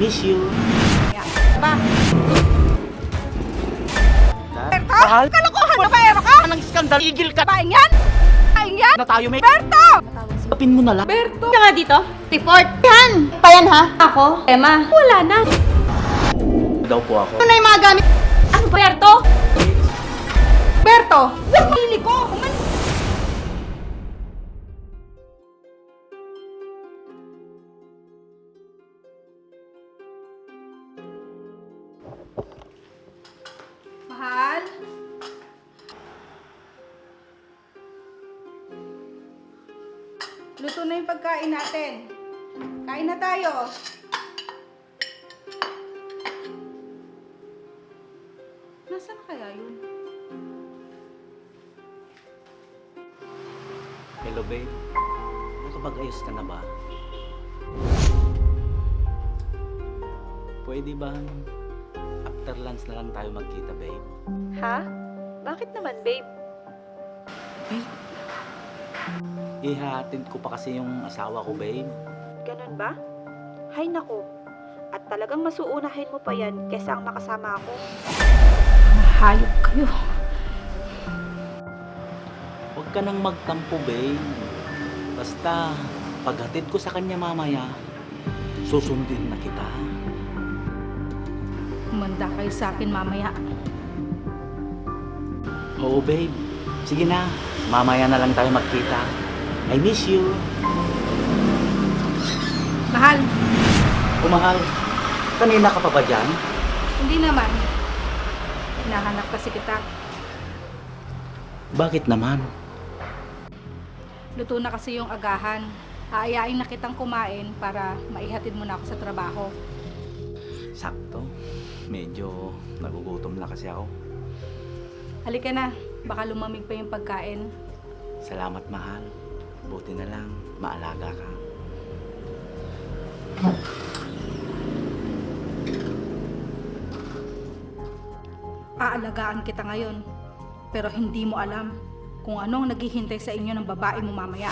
miss you. Ba? Berto? Mahal? Kalokohan na ba, ka? Anong skandal? Igil ka Baing yan? Baing yan? na tayo, may... Berto! Tapin mo na lang. Berto! Ka nga dito? Report! Yan! Pa yan ha? Ako? Emma? Wala na. Daw po ako. Ano na yung mga gamit? Ano ba, Berto? Berto! Huwag mo hili ko! Mahal? Luto na yung pagkain natin. Kain na tayo. Nasaan kaya yun? Hello, babe. Nakapag-ayos ka na ba? Pwede ba after lunch na lang tayo magkita, babe? Ha? Bakit naman, babe? Ihahatid ko pa kasi yung asawa ko, babe. Ganun ba? Hay nako. At talagang masuunahin mo pa yan kesa ang makasama ako. Hayop kayo. Huwag ka nang magtampo, babe. Basta, paghatid ko sa kanya mamaya, susundin na kita. Umanda kayo sa akin mamaya. Oo, babe. Sige na. Mamaya na lang tayo magkita. I miss you. Mahal, Mahal, kanina ka pa ba dyan? hindi naman. Hinahanap kasi kita. Bakit naman? Luto na kasi yung agahan. Aayain na kitang kumain para maihatid mo na ako sa trabaho. Sakto. Medyo nagugutom na kasi ako. Halika na, baka lumamig pa yung pagkain. Salamat, mahal. Buti na lang, maalaga ka. Aalagaan kita ngayon, pero hindi mo alam kung anong naghihintay sa inyo ng babae mo mamaya.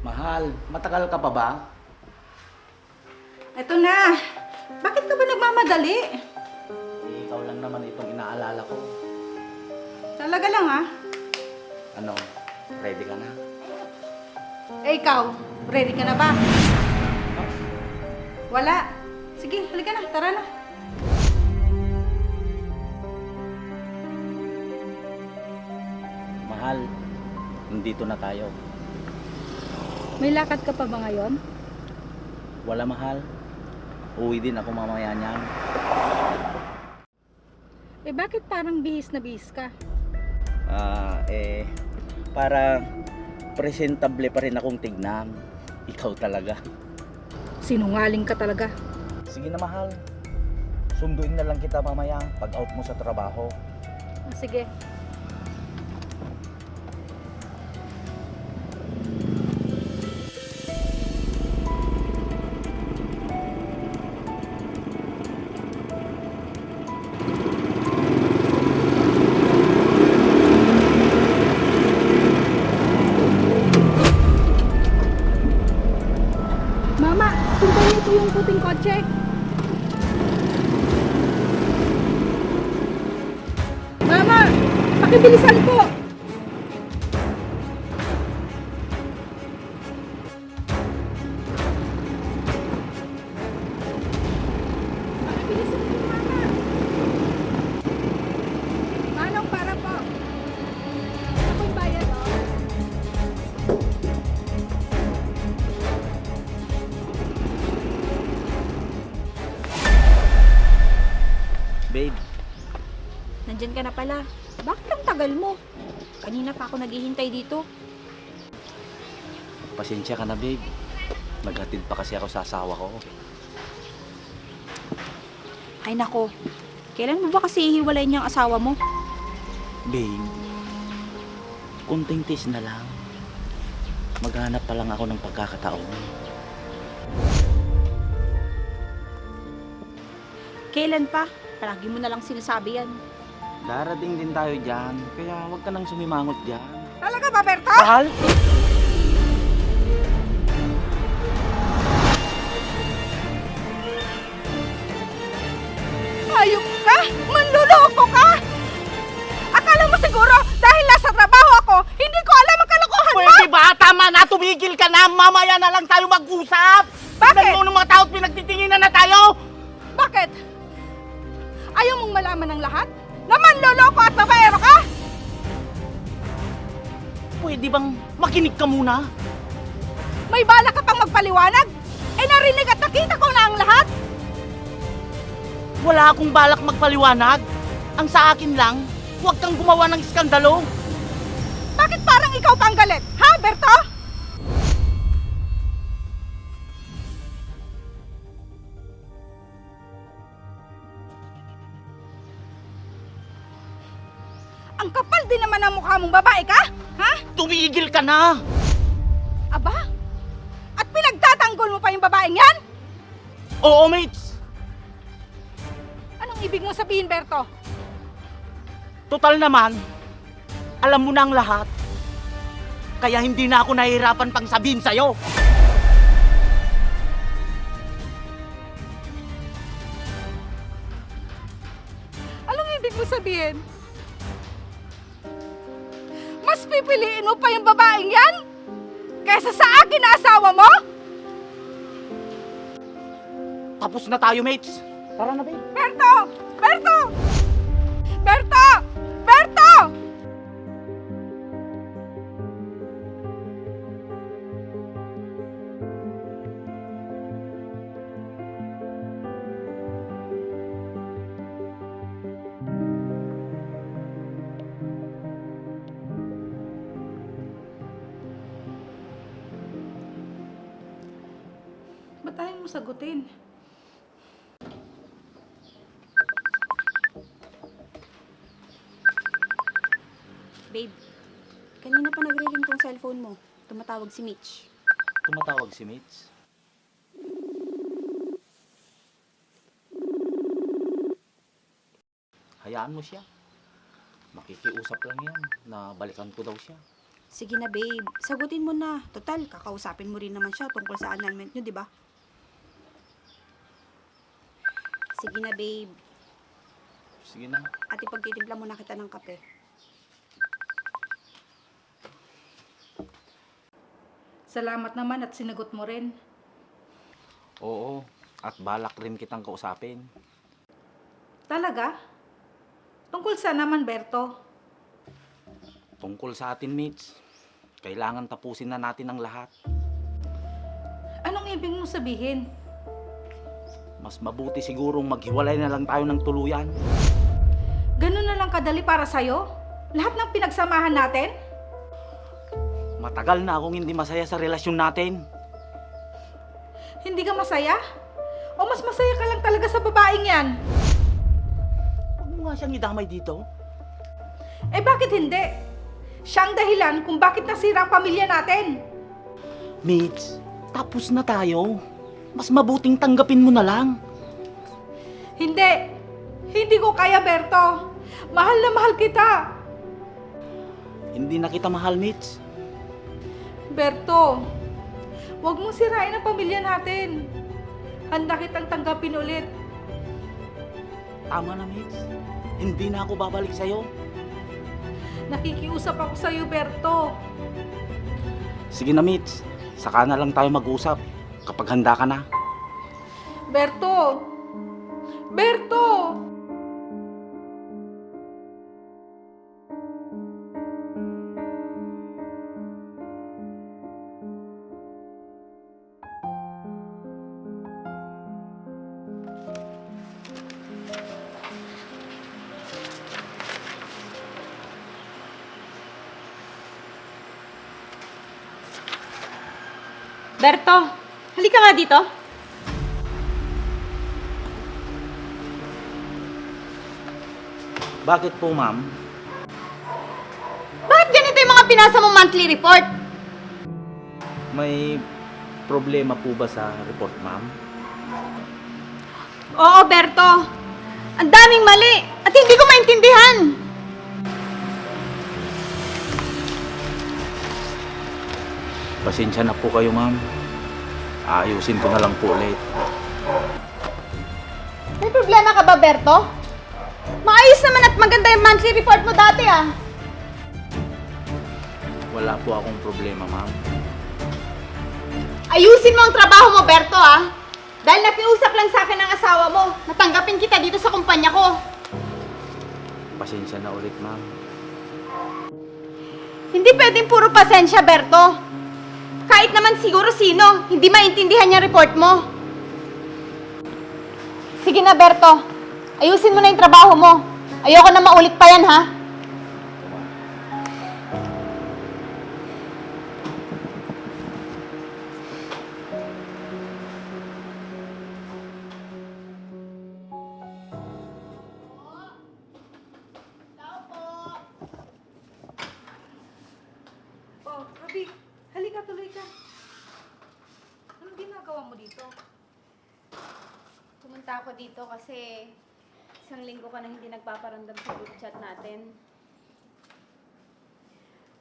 Mahal, matagal ka pa ba? Eto na! Bakit ka ba nagmamadali? Ikaw lang naman itong inaalala ko. Talaga lang ha? Ano, ready ka na? Eh ikaw, ready ka na ba? Wala. Sige, halika na, tara na. Mahal, nandito na tayo. May lakad ka pa ba ngayon? Wala, mahal. Uwi din ako mamaya niyan. Eh bakit parang bihis na bihis ka? Para presentable pa rin akong tignan. Ikaw talaga. Sinungaling ka talaga. Sige na, mahal. Sunduin na lang kita mamaya pag out mo sa trabaho. Ah, sige. Mama, sundan niyo po yung puting kotse. Mama, pakibilisan po. Pakibilisan po, Mama. Manong para po. Akong bayad, oh. Babe, Nandyan ka na pala. Bakit ang tagal mo? Kanina pa ako naghihintay dito. pasensya ka na, babe. Naghatid pa kasi ako sa asawa ko. Ay nako. Kailan mo ba kasi hihiwalay niyang asawa mo? Babe, kunting tis na lang. Maghanap pa lang ako ng pagkakataon. Kailan pa? Palagi mo na lang sinasabi yan. Darating din tayo dyan, kaya huwag ka nang sumimangot dyan. Talaga ba, Berto? Mahal? tumigil ka na! Mamaya na lang tayo mag-usap! Bakit? Dahil ng mga tao pinagtitinginan na tayo! Bakit? Ayaw mong malaman ng lahat? Naman loloko at babaero ka? Pwede bang makinig ka muna? May bala ka pang magpaliwanag? Eh narinig at nakita ko na ang lahat? Wala akong balak magpaliwanag. Ang sa akin lang, huwag kang gumawa ng iskandalo. Bakit parang ikaw pang galit? Ha, Berto? Ang kapal din naman ang mukha mong babae ka? Ha? Tumigil ka na! Aba? At pinagtatanggol mo pa yung babaeng yan? Oo, mates. Anong ibig mo sabihin, Berto? Total naman, alam mo na ang lahat. Kaya hindi na ako nahihirapan pang sabihin sa'yo. Anong ibig mo sabihin? Mas pipiliin mo pa yung babaeng yan? Kaysa sa akin na asawa mo? Tapos na tayo, mates. Tara na, babe. Berto! Berto! Berto! Berto! Ba't ayaw mo sagutin? Babe, kanina pa nagre-ring tong cellphone mo. Tumatawag si Mitch. Tumatawag si mates. Hayaan mo siya. Makikiusap lang yan na balikan ko daw siya. Sige na, babe. Sagutin mo na. Total, kakausapin mo rin naman siya tungkol sa annulment nyo, di ba? Sige na, babe. Sige na. At ipagtitimpla muna kita ng kape. Salamat naman at sinagot mo rin. Oo, at balak rin kitang kausapin. Talaga? Tungkol sa naman, Berto? Tungkol sa atin, mates. Kailangan tapusin na natin ang lahat. Anong ibig mo sabihin? Mas mabuti sigurong maghiwalay na lang tayo ng tuluyan. Ganun na lang kadali para sa'yo? Lahat ng pinagsamahan natin? Matagal na akong hindi masaya sa relasyon natin. Hindi ka masaya? O mas masaya ka lang talaga sa babaeng yan? Huwag mo nga siyang idamay dito. Eh bakit hindi? Siya ang dahilan kung bakit nasira ang pamilya natin. Mates, tapos na tayo. Mas mabuting tanggapin mo na lang. Hindi. Hindi ko kaya, Berto. Mahal na mahal kita. Hindi na kita mahal, mates. Berto, huwag mong sirain ang pamilya natin. Handa kitang tanggapin ulit. Tama na, mates. Hindi na ako babalik sa'yo. Nakikiusap ako sa'yo, Berto. Sige na, mates. Saka na lang tayo mag-usap kapag handa ka na. Berto! Berto! Berto, halika nga dito. Bakit po, ma'am? Bakit ganito yung mga pinasa mong monthly report? May problema po ba sa report, ma'am? Oo, Berto. Ang daming mali at hindi ko maintindihan. Pasensya na po kayo, ma'am. Aayusin ko na lang po ulit. May problema ka ba, Berto? Maayos naman at maganda yung monthly report mo dati, ah. Wala po akong problema, ma'am. Ayusin mo ang trabaho mo, Berto, ah. Dahil nakiusap lang sa akin ng asawa mo, natanggapin kita dito sa kumpanya ko. Pasensya na ulit, ma'am. Hindi pwedeng puro pasensya, Berto. Kahit naman siguro sino, hindi maintindihan yung report mo. Sige na, Berto. Ayusin mo na yung trabaho mo. Ayoko na maulit pa yan, ha? Oh, Ruby, halika, tuloy ka. Anong ginagawa mo dito? Pumunta ako dito kasi isang linggo ka na hindi nagpaparamdam sa group chat natin.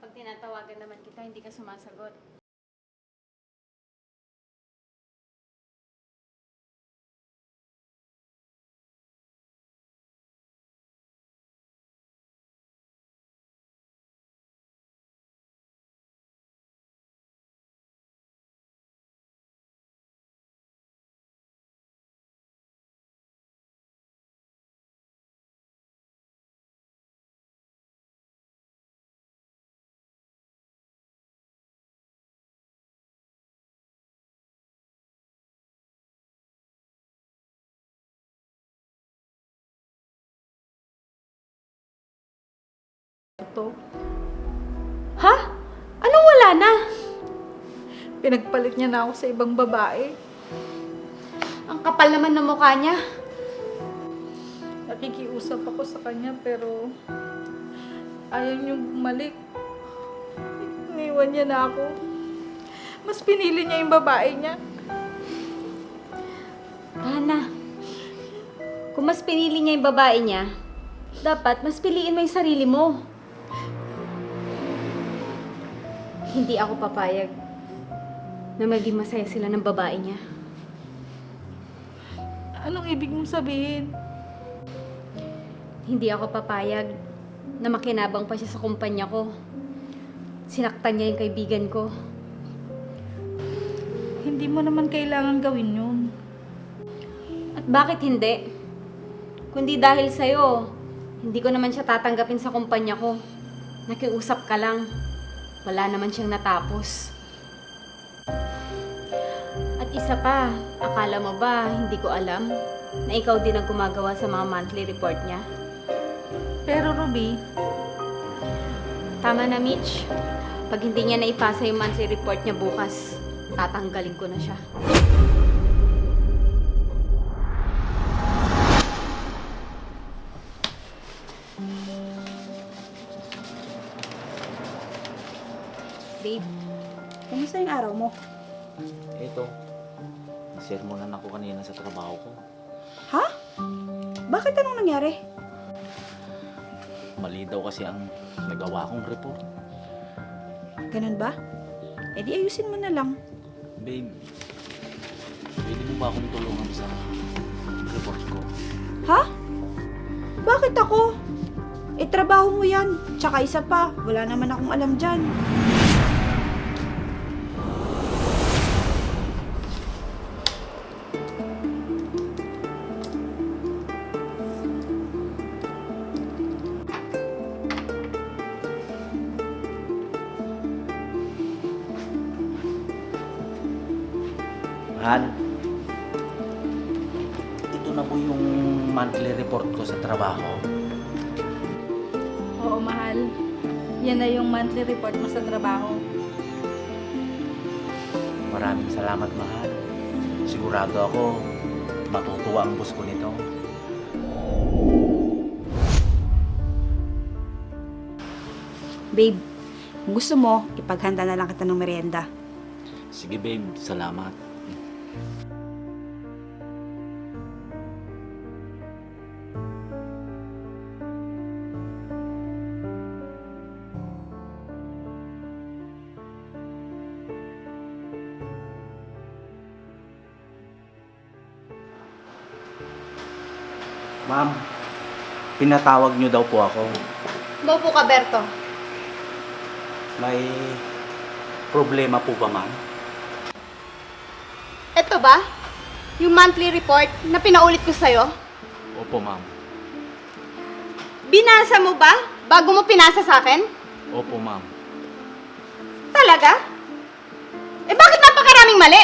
Pag tinatawagan naman kita, hindi ka sumasagot. Ito, Ha? Anong wala na? pinagpalit niya na ako sa ibang babae. Ang kapal naman ng mukha niya. Nakikiusap ako sa kanya pero ayaw niyong bumalik. Iniwan niya na ako. Mas pinili niya yung babae niya. Hana, kung mas pinili niya yung babae niya, dapat mas piliin mo yung sarili mo. Hindi ako papayag na maging masaya sila ng babae niya. Anong ibig mong sabihin? Hindi ako papayag na makinabang pa siya sa kumpanya ko. Sinaktan niya yung kaibigan ko. Hindi mo naman kailangan gawin yun. At bakit hindi? Kundi dahil sa'yo, hindi ko naman siya tatanggapin sa kumpanya ko. Nakiusap ka lang. Wala naman siyang natapos. At isa pa, akala mo ba hindi ko alam na ikaw din ang gumagawa sa mga monthly report niya? Pero Ruby, Tama na, Mitch. Pag hindi niya naipasa yung monthly report niya bukas, tatanggalin ko na siya. Babe, kumusta yung araw mo? Ito, sermonan ako kanina sa trabaho ko. Ha? Bakit anong nangyari? Mali daw kasi ang nagawa kong report. Ganun ba? Eh di ayusin mo na lang. Babe, pwede mo ba akong tulungan sa report ko? Ha? Bakit ako? Eh trabaho mo yan. Tsaka isa pa, wala naman akong alam dyan. Mahal, ito na po yung monthly report ko sa trabaho. oo mahal. Yan na yung monthly report mo sa trabaho. Maraming salamat, mahal. Sigurado ako, matutuwa ang boss ko nito. Babe, kung gusto mo, ipaghanda na lang kita ng merienda. Sige, babe, salamat. Ma'am, pinatawag niyo daw po ako. Maupo ka, Berto. May problema po ba, ma'am? ba? Yung monthly report na pinaulit ko sa'yo? Opo, ma'am. Binasa mo ba bago mo pinasa sa akin? Opo, ma'am. Talaga? Eh bakit napakaraming mali?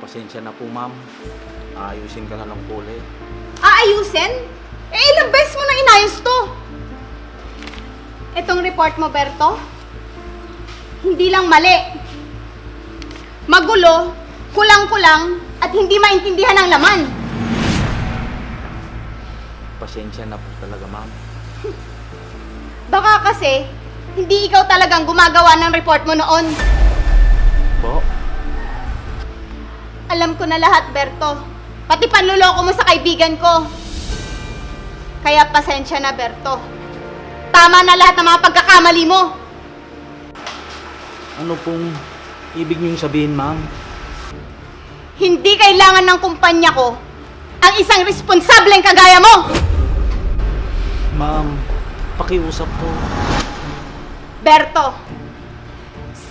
Pasensya na po, ma'am. Ayusin ka na lang po ulit. Aayusin? Eh ilang beses mo na inayos to? Itong report mo, Berto, hindi lang mali. Magulo, kulang-kulang, at hindi maintindihan ang laman. Pasensya na po talaga, ma'am. Baka kasi, hindi ikaw talagang gumagawa ng report mo noon. Po? Alam ko na lahat, Berto. Pati panluloko mo sa kaibigan ko. Kaya pasensya na, Berto. Tama na lahat ng mga pagkakamali mo. Ano pong ibig niyong sabihin, ma'am? Hindi kailangan ng kumpanya ko ang isang responsableng kagaya mo. Ma'am, pakiusap po. Berto,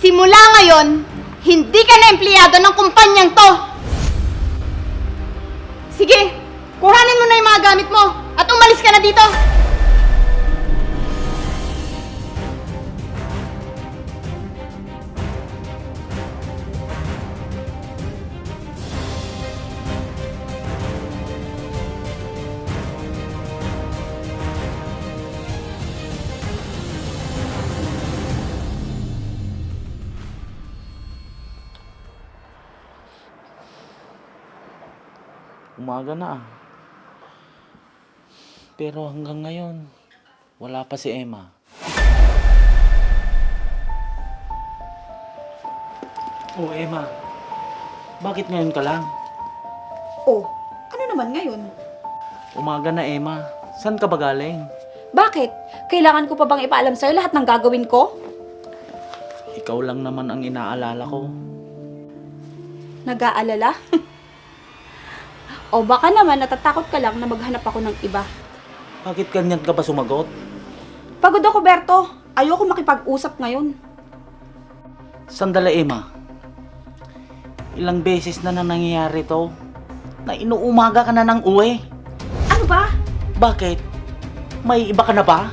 simula ngayon, hindi ka na empleyado ng kumpanyang to. Sige, kuhanin mo na yung mga gamit mo at umalis ka na dito. Umaga na ah. Pero hanggang ngayon, wala pa si Emma. Oh, Emma. Bakit ngayon ka lang? Oh, ano naman ngayon? Umaga na, Emma. Saan ka ba galing? Bakit? Kailangan ko pa bang ipaalam sa'yo lahat ng gagawin ko? Ikaw lang naman ang inaalala ko. Nag-aalala? O baka naman natatakot ka lang na maghanap ako ng iba. Bakit ganyan ka ba sumagot? Pagod ako, Berto. Ayoko makipag-usap ngayon. Sandali, Emma. Ilang beses na nangyayari to na inuumaga ka na ng uwi. Ano ba? Bakit? May iba ka na ba?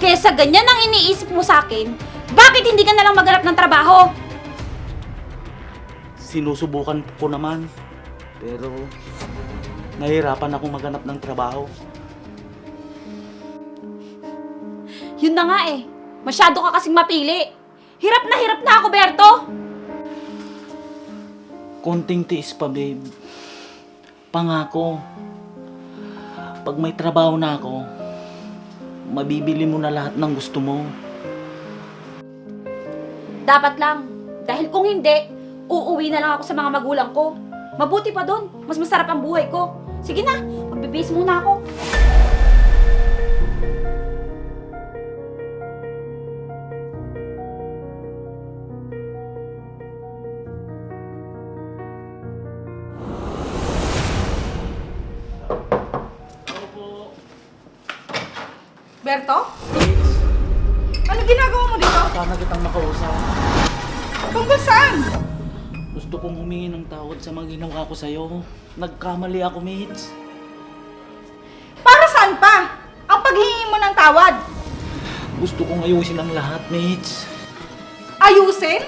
Kesa ganyan ang iniisip mo sa akin, bakit hindi ka na lang maghanap ng trabaho? Sinusubukan ko naman. Pero nahihirapan akong maghanap ng trabaho. Yun na nga eh. Masyado ka kasing mapili. Hirap na ako, Berto. Konting tiis pa, babe. Pangako. Pag may trabaho na ako, mabibili mo na lahat ng gusto mo. Dapat lang. Dahil kung hindi, uuwi na lang ako sa mga magulang ko. Mabuti pa doon. Mas masarap ang buhay ko. Sige na, magbibihis muna ako. Berto? Ano ginagawa mo dito? Sana kitang makausap. Tungkol saan? Gusto kong humingi ng tawad sa mga ginawa ko sa'yo. Nagkamali ako, mates. Para saan pa? Ang paghingi mo ng tawad? Gusto kong ayusin ang lahat, mates. Ayusin?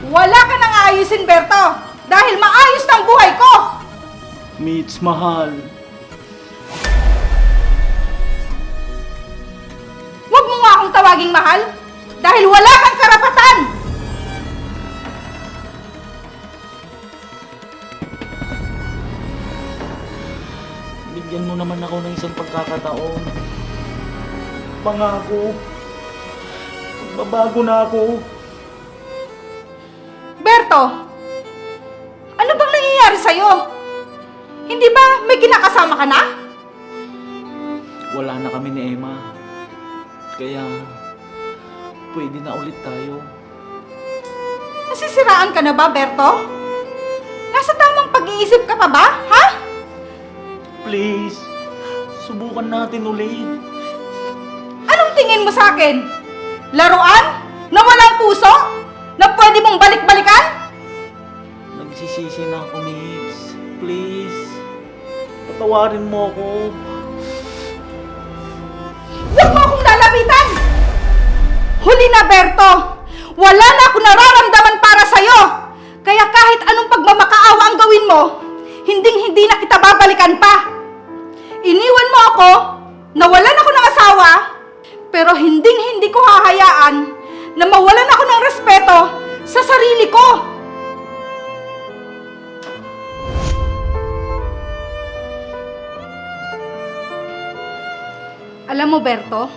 Wala ka nang aayusin, Berto! Dahil maayos ng buhay ko! Mates, mahal. Huwag mo nga akong tawaging mahal dahil wala kang karapatan! Bigyan mo naman ako ng isang pagkakataon. Pangako. Magbabago na ako. Berto, ano bang nangyayari sa'yo? Hindi ba may kinakasama ka na? Wala na kami ni Emma. Kaya, pwede na ulit tayo. Nasisiraan ka na ba, Berto? Nasa tamang pag-iisip ka pa ba, ha? Please, subukan natin ulit. Anong tingin mo sa akin? Laruan? Na walang puso? Na pwede mong balik-balikan? nagsisisi na ako, Mitch. Please. Patawarin mo ako. Huwag mo akong lalapitan! Huli na, Berto! Wala na akong nararamdaman para sa'yo! Kaya kahit anong pagmamakaawa ang gawin mo, hinding-hindi na kita babalikan pa! Iniwan mo ako, nawalan ako ng asawa, pero hinding-hindi ko hahayaan na mawalan ako ng respeto sa sarili ko! Alam mo, Berto,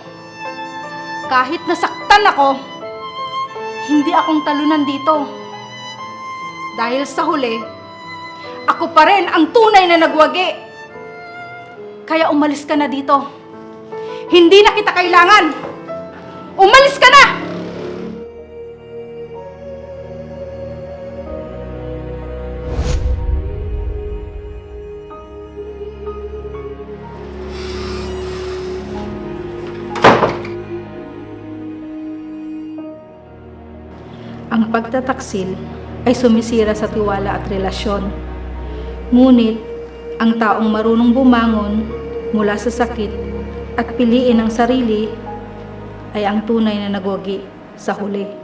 kahit nasaktan ako, hindi akong talunan dito. Dahil sa huli, ako pa rin ang tunay na nagwagi. Kaya umalis ka na dito. Hindi na kita kailangan. Umalis ka na! Ang pagtataksil ay sumisira sa tiwala at relasyon. Ngunit, ang taong marunong bumangon mula sa sakit at piliin ang sarili ay ang tunay na nagwagi sa huli.